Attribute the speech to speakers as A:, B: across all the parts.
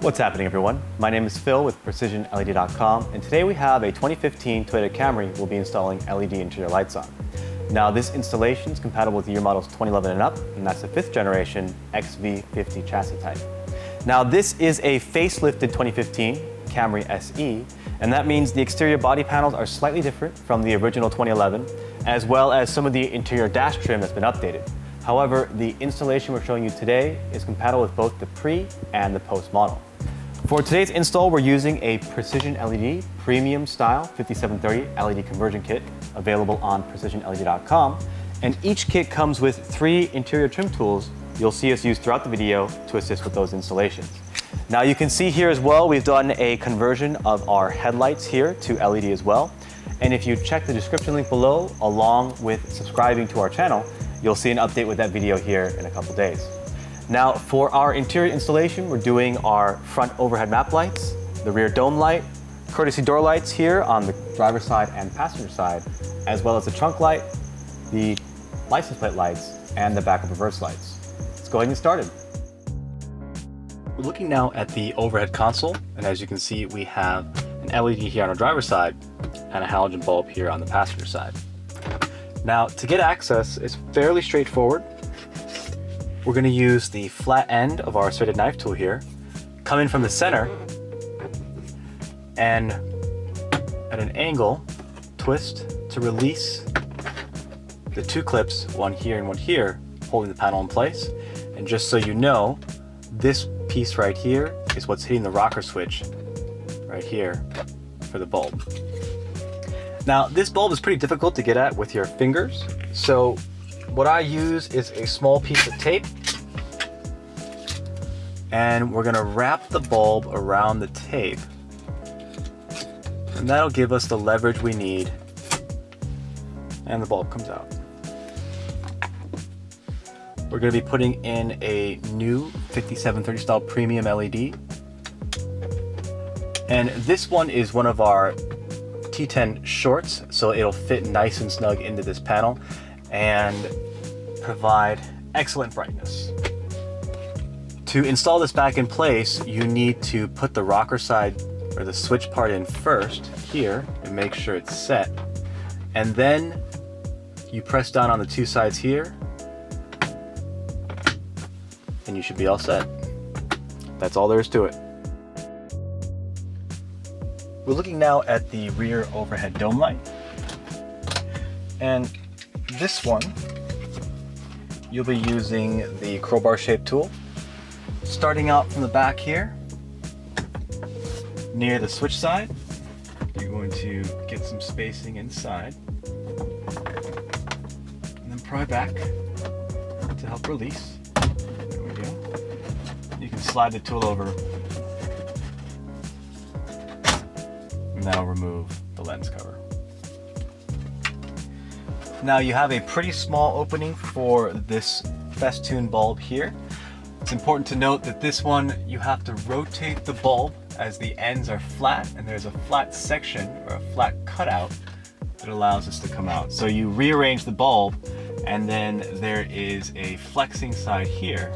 A: What's happening, everyone? My name is Phil with PrecisionLED.com, and today we have a 2015 Toyota Camry we'll be installing LED interior lights on. Now, this installation is compatible with year models 2011 and up, and that's the 5th generation XV50 chassis type. Now, this is a facelifted 2015 Camry SE, and that means the exterior body panels are slightly different from the original 2011, as well as some of the interior dash trim that's been updated. However, the installation we're showing you today is compatible with both the pre and the post model. For today's install, we're using a PrecisionLED premium style 5730 LED conversion kit available on PrecisionLED.com, and each kit comes with 3 interior trim tools you'll see us use throughout the video to assist with those installations. Now, you can see here as well, we've done a conversion of our headlights here to LED as well. And if you check the description link below, along with subscribing to our channel, you'll see an update with that video here in a couple days. Now, for our interior installation, we're doing our front overhead map lights, the rear dome light, courtesy door lights here on the driver's side and passenger side, as well as the trunk light, the license plate lights, and the backup reverse lights. Let's go ahead and get started. We're looking now at the overhead console, and as you can see, we have an LED here on our driver's side and a halogen bulb here on the passenger side. Now, to get access, it's fairly straightforward. We're going to use the flat end of our serrated knife tool here, come in from the center, and at an angle, twist to release the 2 clips, one here and one here, holding the panel in place. And just so you know, this piece right here is what's hitting the rocker switch right here for the bulb. Now, this bulb is pretty difficult to get at with your fingers, so what I use is a small piece of tape, and we're gonna wrap the bulb around the tape, and that'll give us the leverage we need, and the bulb comes out. We're gonna be putting in a new 5730 style premium LED, and this one is one of our T10 shorts, so it'll fit nice and snug into this panel and provide excellent brightness. To install this back in place, you need to put the rocker side or the switch part in first here and make sure it's set, and then you press down on the 2 sides here and you should be all set. That's all there is to it. We're looking now at the rear overhead dome light, and this one you'll be using the crowbar shaped tool, starting out from the back here near the switch side. You're going to get some spacing inside and then pry back to help release. There we go. You can slide the tool over and that'll remove the lens cover. Now, you have a pretty small opening for this festoon bulb here. It's important to note that this one, you have to rotate the bulb as the ends are flat, and there's a flat section or a flat cutout that allows this to come out. So you rearrange the bulb, and then there is a flexing side here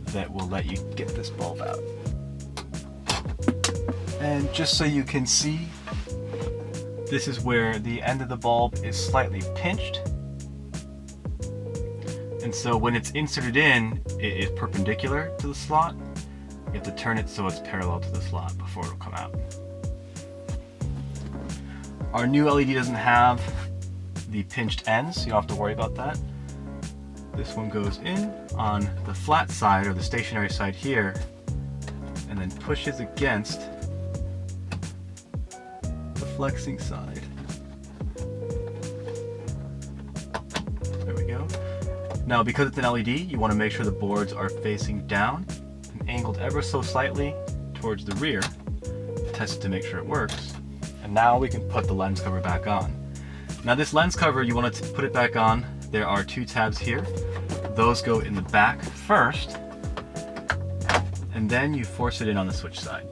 A: that will let you get this bulb out. And just so you can see, this is where the end of the bulb is slightly pinched. And so when it's inserted in, it is perpendicular to the slot. You have to turn it so it's parallel to the slot before it'll come out. Our new LED doesn't have the pinched ends, so you don't have to worry about that. This one goes in on the flat side or the stationary side here, and then pushes against the flexing side. There we go. Now, because it's an LED, you want to make sure the boards are facing down and angled ever so slightly towards the rear. Test it to make sure it works. And now we can put the lens cover back on. Now, this lens cover, you want to put it back on. There are 2 tabs here. Those go in the back first, and then you force it in on the switch side.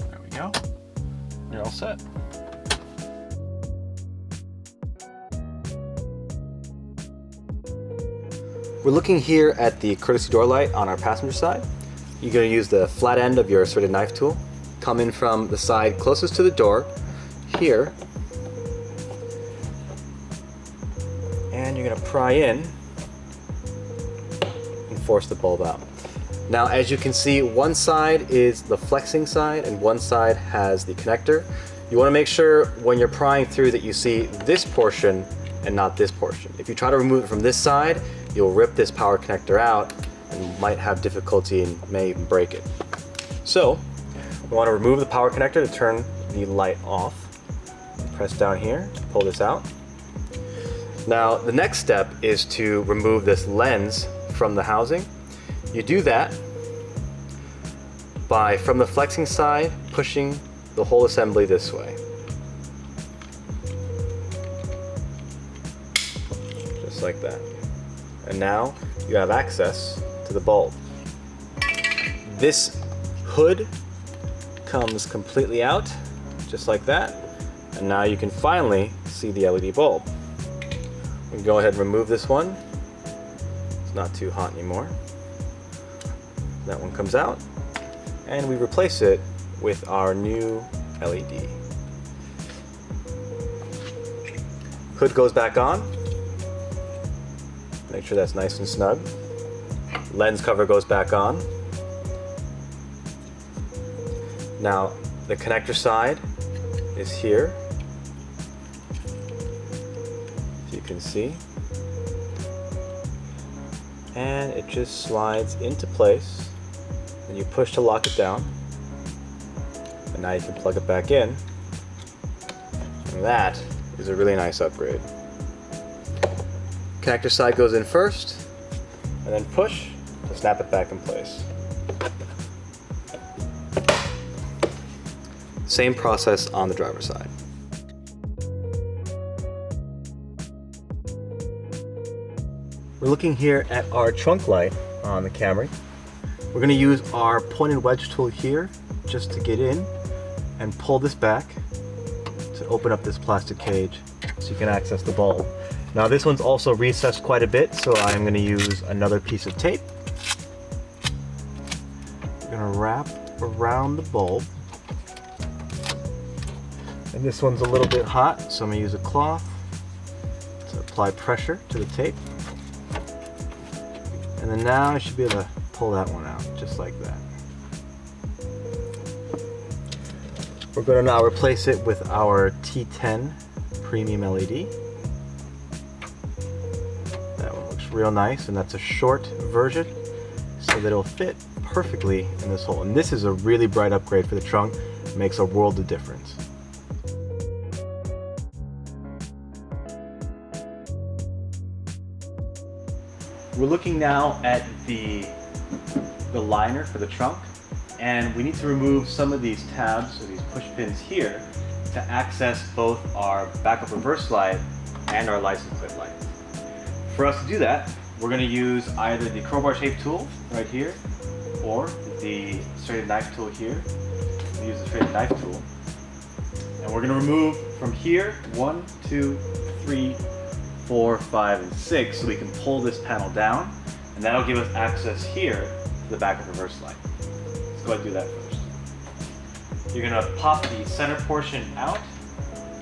A: There we go. You're all set. We're looking here at the courtesy door light on our passenger side. You're going to use the flat end of your serrated knife tool. Come in from the side closest to the door, here, and you're going to pry in and force the bulb out. Now, as you can see, one side is the flexing side and one side has the connector. You want to make sure when you're prying through that you see this portion and not this portion. If you try to remove it from this side, you'll rip this power connector out and might have difficulty and may even break it. So, we want to remove the power connector to turn the light off. Press down here to pull this out. Now, the next step is to remove this lens from the housing. You do that by, from the flexing side, pushing the whole assembly this way. Just like that. And now you have access to the bulb. This hood comes completely out, just like that. And now you can finally see the LED bulb. We can go ahead and remove this one. It's not too hot anymore. That one comes out, and we replace it with our new LED. Hood goes back on. Make sure that's nice and snug. Lens cover goes back on. Now, the connector side is here, as you can see. And it just slides into place. And you push to lock it down, and now you can plug it back in, and that is a really nice upgrade. Connector side goes in first, and then push to snap it back in place. Same process on the driver's side. We're looking here at our trunk light on the Camry. We're going to use our pointed wedge tool here just to get in and pull this back to open up this plastic cage so you can access the bulb. Now this one's also recessed quite a bit, so I'm going to use another piece of tape. I'm going to wrap around the bulb. And this one's a little bit hot, so I'm going to use a cloth to apply pressure to the tape. And then now I should be able to pull that one out, just like that. We're going to now replace it with our T10 premium LED. That one looks real nice, and that's a short version, so that it'll fit perfectly in this hole. And this is a really bright upgrade for the trunk. It makes a world of difference. We're looking now at the liner for the trunk, and we need to remove some of these tabs or these push pins here to access both our backup reverse light and our license plate light. For us to do that, we're going to use either the crowbar shaped tool right here or the serrated knife tool here. We use the serrated knife tool, and we're going to remove from here 1, 2, 3, 4, 5, and 6 so we can pull this panel down, and that'll give us access here to the backup reverse light. Let's go ahead and do that first. You're going to pop the center portion out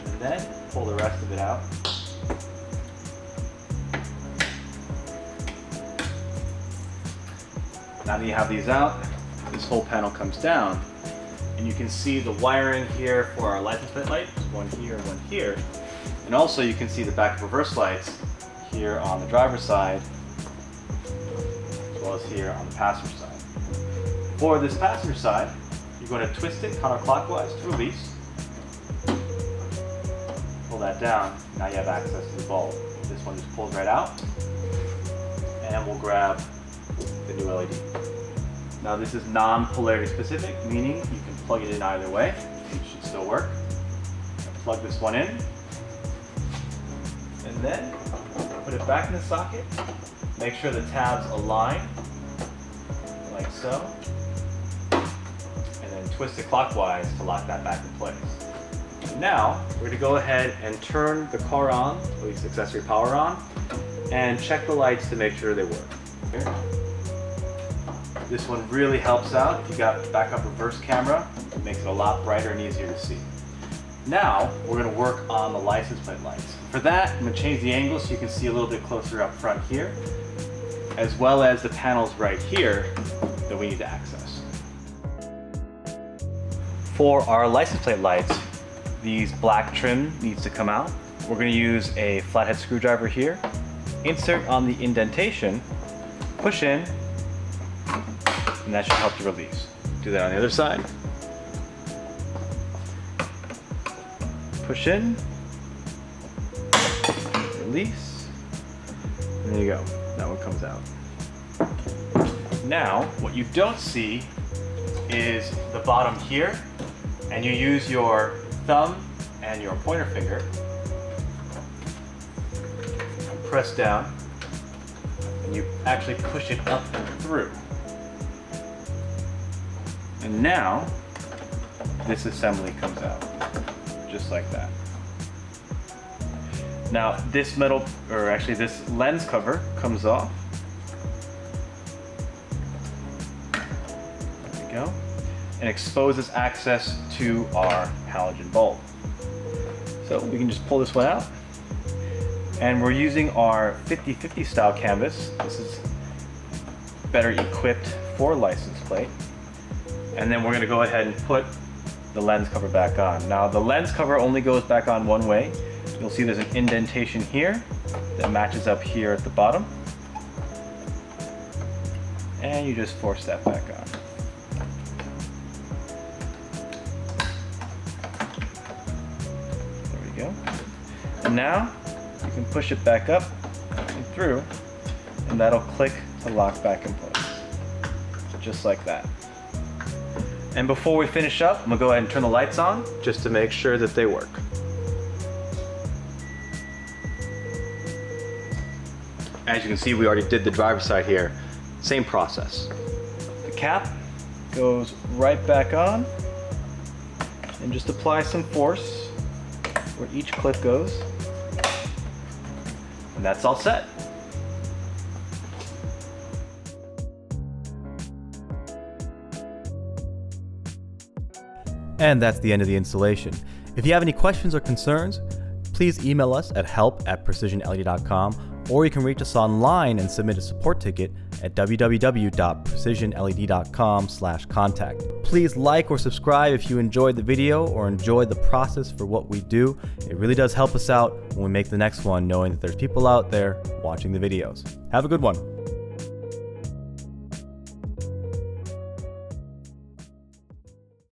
A: and then pull the rest of it out. Now that you have these out, this whole panel comes down, and you can see the wiring here for our license plate light, one here, one here. And also you can see the backup reverse lights here on the driver's side, as well as here on the passenger side. For this passenger side, you're going to twist it counterclockwise to release. Pull that down, now you have access to the bulb. This one just pulls right out, and we'll grab the new LED. Now this is non-polarity specific, meaning you can plug it in either way. It should still work. Plug this one in, and then put it back in the socket. Make sure the tabs align, like so, and then twist it clockwise to lock that back in place. Now, we're going to go ahead and turn the car on, at least accessory power on, and check the lights to make sure they work. Here. This one really helps out. If you got backup reverse camera, it makes it a lot brighter and easier to see. Now, we're gonna work on the license plate lights. For that, I'm gonna change the angle so you can see a little bit closer up front here, as well as the panels right here that we need to access. For our license plate lights, these black trim needs to come out. We're gonna use a flathead screwdriver here, insert on the indentation, push in, and that should help to release. Do that on the other side. Push in, release, and there you go. That one comes out. Now, what you don't see is the bottom here, and you use your thumb and your pointer finger, press down, and you actually push it up and through. And now, this assembly comes out, just like that. Now, this metal, or actually this lens cover comes off. There we go. And exposes access to our halogen bulb. So we can just pull this one out. And we're using our 50/50 style canvas. This is better equipped for license plate. And then we're gonna go ahead and put the lens cover back on. Now the lens cover only goes back on one way. You'll see there's an indentation here that matches up here at the bottom. And you just force that back on. There we go. And now you can push it back up and through, and that'll click to lock back in place. Just like that. And before we finish up, I'm gonna go ahead and turn the lights on just to make sure that they work. As you can see, we already did the driver's side here. Same process. The cap goes right back on, and just apply some force where each clip goes. And that's all set. And that's the end of the installation. If you have any questions or concerns, please email us at help@precisionled.com, or you can reach us online and submit a support ticket at www.precisionled.com/contact. Please like or subscribe if you enjoyed the video or enjoyed the process for what we do. It really does help us out when we make the next one, knowing that there's people out there watching the videos. Have a good one.